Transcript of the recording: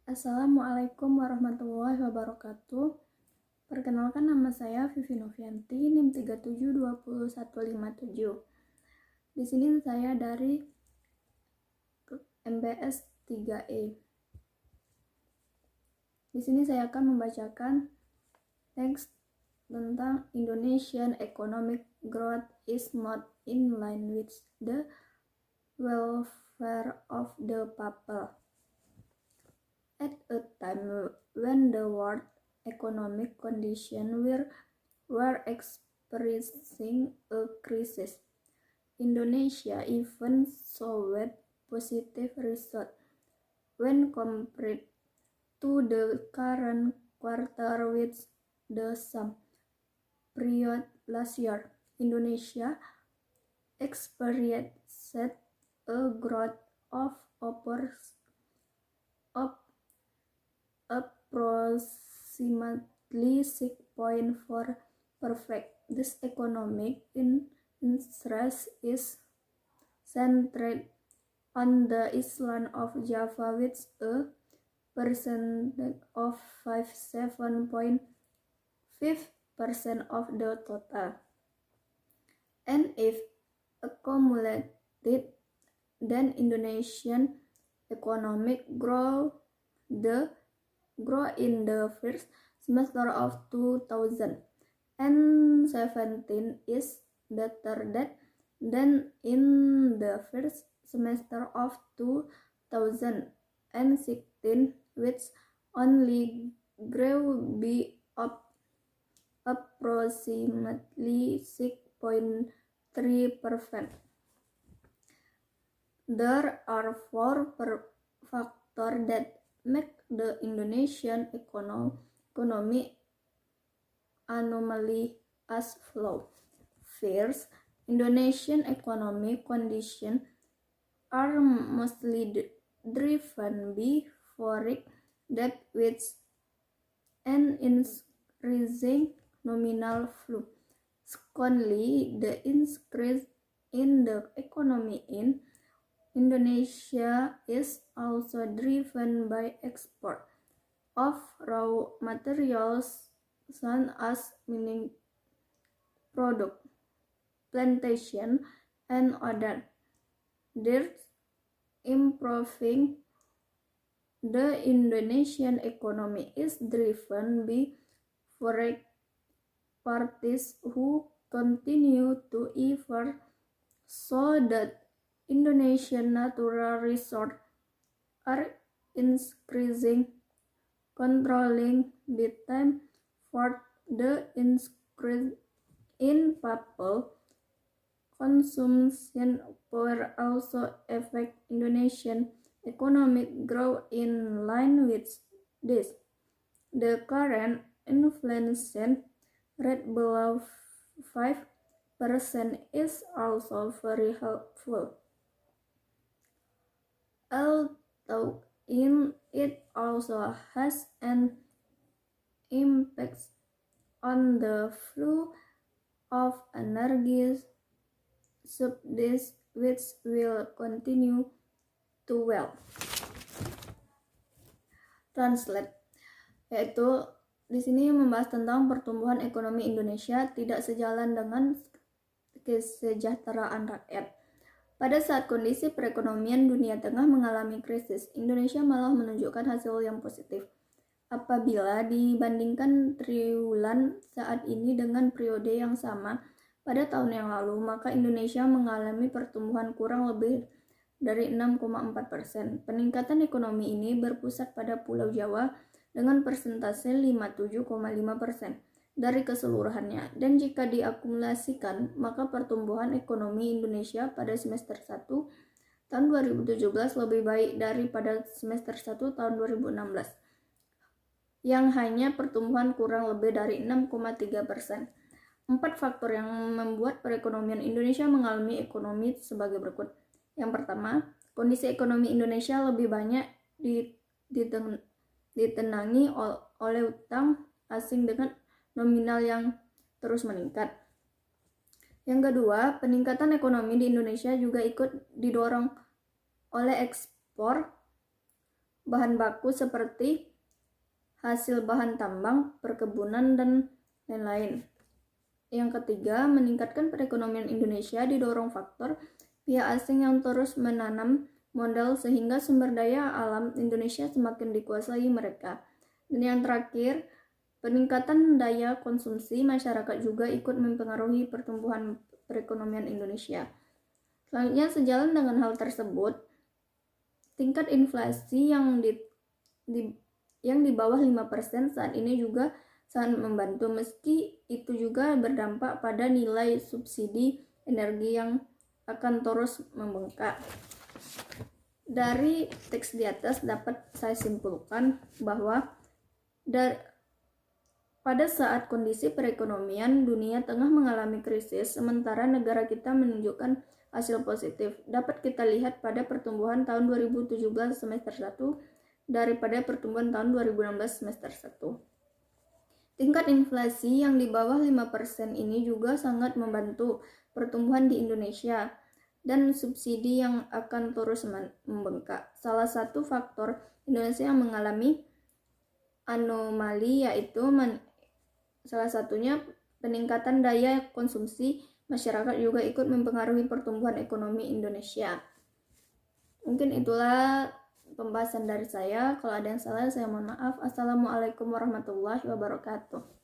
Assalamualaikum warahmatullahi wabarakatuh. Perkenalkan, nama saya Vivi Novianti, NIM 37202157. Di sini saya dari MBS 3E. Di sini saya akan membacakan teks tentang Indonesian economic growth is not in line with the welfare of the people. At a time when the world economic conditions were experiencing a crisis, Indonesia even showed positive results when compared to the current quarter with the same period last year. Indonesia experienced a growth of approximately 6.4%. This economic interest is centered on the island of Java with a percentage of 57.5% of the total. And if accumulated, then Indonesian economic growth in the first semester of 2017 is better than in the first semester of 2016, which only grew by approximately 6.3%. There are four factors that make the Indonesian economy anomaly as follows. First, Indonesian economic conditions are mostly driven by foreign debt with an increasing nominal flow. Secondly, the increase in the economy in Indonesia is also driven by export of raw materials such as mining product, plantation, and other. Thus, improving the Indonesian economy is driven by foreign parties who continue to effort so that Indonesian natural resources are increasing, controlling the time for the increase in people consumption power also affect Indonesian economic growth in line with this. The current inflation rate below 5% is also very helpful. Although it also has an impact on the flow of energy subsidies which will continue to well. Translate, yaitu di sini membahas tentang pertumbuhan ekonomi Indonesia tidak sejalan dengan kesejahteraan rakyat. Pada saat kondisi perekonomian dunia tengah mengalami krisis, Indonesia malah menunjukkan hasil yang positif. Apabila dibandingkan triwulan saat ini dengan periode yang sama pada tahun yang lalu, maka Indonesia mengalami pertumbuhan kurang lebih dari 6,4%. Peningkatan ekonomi ini berpusat pada Pulau Jawa dengan persentase 57,5% dari keseluruhannya, dan jika diakumulasikan, maka pertumbuhan ekonomi Indonesia pada semester 1 tahun 2017 lebih baik daripada semester 1 tahun 2016 yang hanya pertumbuhan kurang lebih dari 6,3%. 4 faktor yang membuat perekonomian Indonesia mengalami ekonomi sebagai berikut. Yang pertama, kondisi ekonomi Indonesia lebih banyak ditenangi oleh utang asing dengan nominal yang terus meningkat. Yang kedua, peningkatan ekonomi di Indonesia juga ikut didorong oleh ekspor bahan baku seperti hasil bahan tambang, perkebunan, dan lain-lain. Yang ketiga, meningkatkan perekonomian Indonesia didorong faktor pihak asing yang terus menanam modal sehingga sumber daya alam Indonesia semakin dikuasai mereka. Dan yang terakhir, peningkatan daya konsumsi masyarakat juga ikut mempengaruhi pertumbuhan perekonomian Indonesia. Selanjutnya, sejalan dengan hal tersebut, tingkat inflasi yang di bawah 5% saat ini juga sangat membantu, meski itu juga berdampak pada nilai subsidi energi yang akan terus membengkak. Dari teks di atas dapat saya simpulkan bahwa pada saat kondisi perekonomian dunia tengah mengalami krisis, sementara negara kita menunjukkan hasil positif. Dapat kita lihat pada pertumbuhan tahun 2017 semester 1 daripada pertumbuhan tahun 2016 semester 1. Tingkat inflasi yang di bawah 5% ini juga sangat membantu pertumbuhan di Indonesia dan subsidi yang akan terus membengkak. Salah satu faktor Indonesia yang mengalami anomali yaitu salah satunya peningkatan daya konsumsi masyarakat juga ikut mempengaruhi pertumbuhan ekonomi Indonesia. Mungkin itulah pembahasan dari saya. Kalau ada yang salah, saya mohon maaf. Assalamualaikum warahmatullahi wabarakatuh.